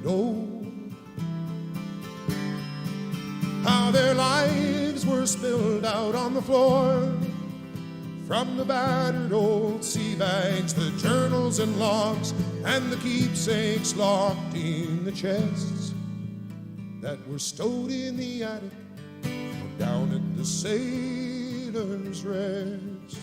old. How their lives were spilled out on the floor, from the battered old sea bags, the journals and logs, and the keepsakes locked in the chests that were stowed in the attic or down at the Sailor's Rest.